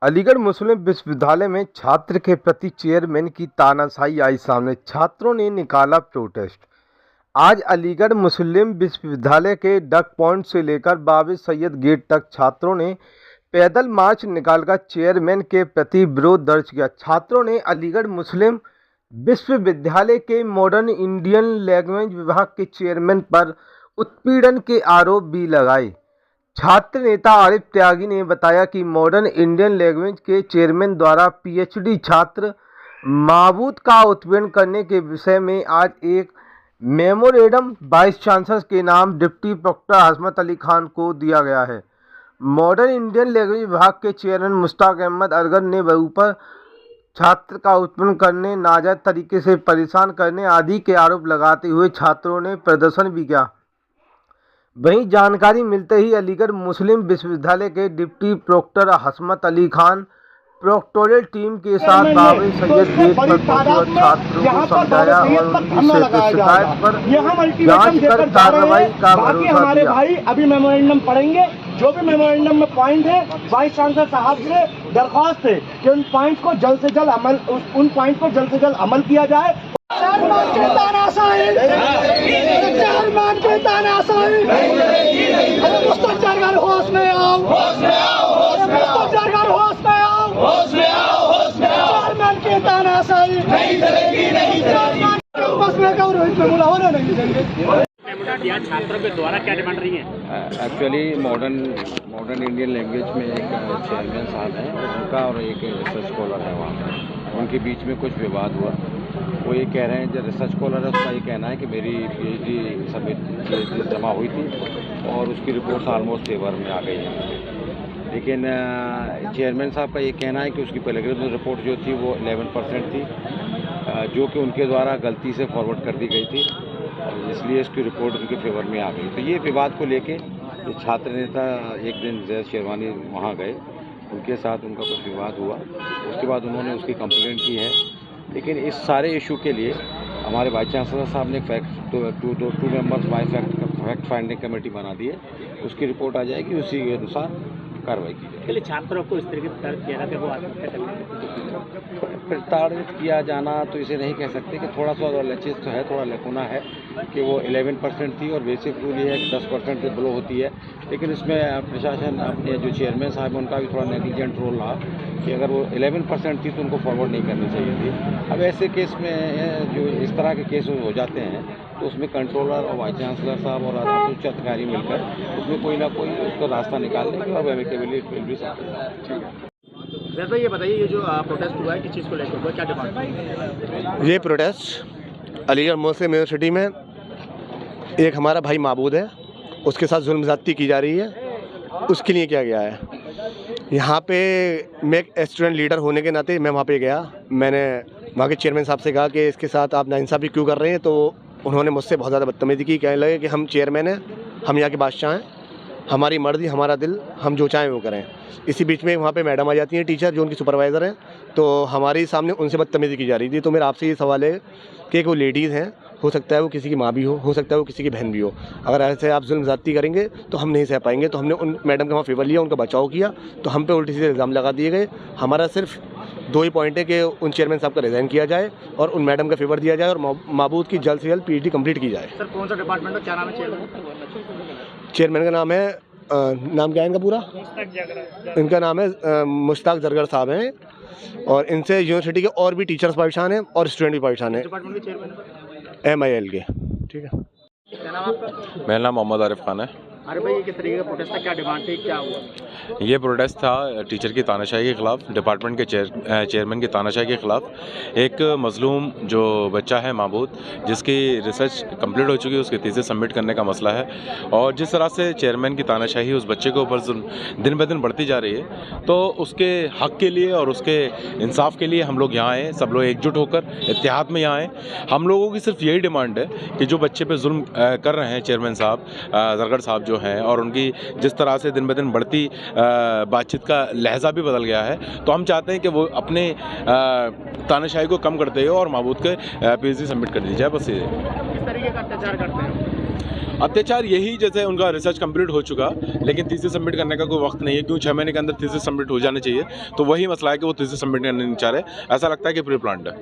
अलीगढ़ मुस्लिम विश्वविद्यालय में छात्र के प्रति चेयरमैन की तानाशाही आई सामने, छात्रों ने निकाला प्रोटेस्ट। आज अलीगढ़ मुस्लिम विश्वविद्यालय के डक पॉइंट से लेकर बाबे सैयद गेट तक छात्रों ने पैदल मार्च निकालकर चेयरमैन के प्रति विरोध दर्ज किया। छात्रों ने अलीगढ़ मुस्लिम विश्वविद्यालय के मॉडर्न इंडियन लैंग्वेज विभाग के चेयरमैन पर उत्पीड़न के आरोप भी लगाए। छात्र नेता आरिफ त्यागी ने बताया कि मॉडर्न इंडियन लैंग्वेज के चेयरमैन द्वारा पीएचडी छात्र महबूद का उत्पीड़न करने के विषय में आज एक मेमोरेंडम वाइस चांसलर के नाम डिप्टी प्रोक्टर हसमत अली खान को दिया गया है। मॉडर्न इंडियन लैंग्वेज विभाग के चेयरमैन मुश्ताक अहमद अरगर ने ऊपर छात्र का उत्पीड़न करने, नाजायज तरीके से परेशान करने आदि के आरोप लगाते हुए छात्रों ने प्रदर्शन भी किया। वहीं जानकारी मिलते ही अलीगढ़ मुस्लिम विश्वविद्यालय के deputy proctor हसमत Ali Khan proctorial team के साथ बाबे सैयद गेट पर पहुंचे और छात्रों को समझाया और उनकी शिकायत पर जांच कर कार्रवाई का भरोसा दिया। भाई अभी मेमोरेंडम पढ़ेंगे, जो भी मेमोरेंडम में पॉइंट है वाइस चांसलर साहब से दरख्वास्त है कि उन पॉइंट को जल्द से जल्द अमल किया जाए। होश में आओ, चेयरमैन की तानाशाही छात्रों के द्वारा क्या डिमांड रही है? एक्चुअली मॉडर्न इंडियन लैंग्वेज में एक चेयरमैन साहब हैं, उनका और एक रिसर्च स्कॉलर है, वहाँ उनके बीच में कुछ विवाद हुआ। वो ये कह रहे हैं, जो रिसर्च स्कॉलर है उसका ये कहना है कि मेरी पीएचडी जमा हुई थी और उसकी रिपोर्ट्स ऑलमोस्ट फेवर में आ गई हैं। लेकिन चेयरमैन साहब का ये कहना है कि उसकी प्लेगरिज्म रिपोर्ट जो थी वो 11% थी, जो कि उनके द्वारा गलती से फॉरवर्ड कर दी गई थी और इसलिए इसकी रिपोर्ट उनके फेवर में आ गई। तो ये विवाद को लेके छात्र नेता एक दिन जैद शेरवानी वहाँ गए, उनके साथ उनका कुछ विवाद हुआ। उसके बाद उन्होंने उसकी कंप्लेंट की है। लेकिन इस सारे इशू के लिए हमारे वाइस चांसलर साहब ने two members by fact finding committee बना दी है। उसकी रिपोर्ट आ जाएगी, उसी के अनुसार कार्रवाई की जाएगी। छात्रों को इस तरीके से किया कि वो आत्महत्या करने प्रताड़ित किया जाना तो इसे नहीं कह सकते कि थोड़ा सा लचिस तो है, थोड़ा लकुना है कि वो 11% थी और बेसिक रूल ये है कि 10% से बिलो होती है। लेकिन इसमें प्रशासन अपने जो चेयरमैन साहब हैं उनका भी थोड़ा नेग्लिजेंट रोल रहा कि अगर वो 11% थी तो उनको फॉरवर्ड नहीं करनी चाहिए थी। अब ऐसे केस में जो इस तरह के केस हो जाते हैं तो उसमें कंट्रोलर और वाइस चांसलर साहब और उच्च अधिकारी मिलकर उसमें कोई ना कोई उसका रास्ता निकाल लेंगे और amicably it will be solved. वैसे ये बताइए, ये जो प्रोटेस्ट हुआ है किस चीज़ को लेकर हुआ, क्या डिमांड? ये प्रोटेस्ट अलीगढ़ मुस्लिम यूनिवर्सिटी में एक हमारा भाई महबूद है, उसके साथ जुल्म ज़्यादती की जा रही है, उसके लिए किया गया है। यहाँ पे मैं एक स्टूडेंट लीडर होने के नाते मैं वहाँ पे गया। मैंने वहाँ के चेयरमैन साहब से कहा कि इसके साथ आप नाइंसाफ़ी क्यों कर रहे हैं, तो उन्होंने मुझसे बहुत ज़्यादा बदतमीज़ी की। कहने लगे कि हम चेयरमैन हैं, हम यहाँ के बादशाह हैं, हमारी मर्ज़ी हमारा दिल, हम जो चाहें वो करें। इसी बीच में वहाँ पे मैडम आ जाती हैं, टीचर जो उनकी सुपरवाइज़र हैं, तो हमारे सामने उनसे बदतमीज़ी की जा रही थी। तो मेरा आपसे ये सवाल है कि वो लेडीज़ हैं, हो सकता है वो किसी की माँ भी हो सकता है वो किसी की बहन भी हो। अगर ऐसे आप जुल्म ज़्यादती करेंगे तो हम नहीं सह पाएंगे। तो हमने उन मैडम का वहाँ फेवर लिया, उनका बचाव किया, तो हम पे उल्टी सीधे इल्ज़ाम लगा दिए गए। हमारा सिर्फ 2 ही पॉइंट है कि उन चेयरमैन साहब का रिज़ाइन किया जाए और उन मैडम का फेवर दिया जाए और महबूद की जल्द से जल्द पीएचडी कंप्लीट की जाए। सर कौन सा डिपार्टमेंट है, क्या नाम है चेयरमैन का नाम है नाम क्या है इनका पूरा? इनका नाम है मुश्ताक जरगर साहब हैं और इनसे यूनिवर्सिटी के और भी टीचर्स परेशान हैं और स्टूडेंट भी परेशान हैं। MIL के। ठीक है। मेरा नाम मोहम्मद आरिफ खान है। अरे भाई, ये किस तरीके का प्रोटेस्ट था, क्या डिमांड थी, क्या हुआ? ये प्रोटेस्ट था टीचर की तानाशाही के ख़िलाफ़, डिपार्टमेंट के चेयरमैन की तानाशाही के ख़िलाफ़। एक मज़लूम जो बच्चा है महबूद, जिसकी रिसर्च कंप्लीट हो चुकी है, उसकी थीसिस सबमिट करने का मसला है और जिस तरह से चेयरमैन की तानाशाही उस बच्चे के ऊपर दिन ब दिन बढ़ती जा रही है, तो उसके हक़ के लिए और उसके इंसाफ के लिए हम लोग यहाँ आए, सब लोग एकजुट होकर इत्तेहाद में यहाँ आए। हम लोगों की सिर्फ यही डिमांड है कि जो बच्चे पे जुल्म कर रहे हैं चेयरमैन साहब जरगर साहब जो जो हैं और उनकी जिस तरह से दिन ब दिन बढ़ती बातचीत का लहजा भी बदल गया है, तो हम चाहते हैं कि वो अपने तानाशाही को कम करते हुए और महबूद के PhD सबमिट कर दी जाए। बस ये किस तरीके का अत्याचार करते हैं? अत्याचार यही, जैसे उनका रिसर्च कंप्लीट हो चुका लेकिन थीसिस सबमिट करने का कोई वक्त नहीं है, क्यों 6 महीने के अंदर थीसिस सबमिट हो जाने चाहिए, तो वही मसला है कि वो थीसिस सबमिट करने नहीं चाह रहे। ऐसा लगता है कि प्री प्लान्ड है।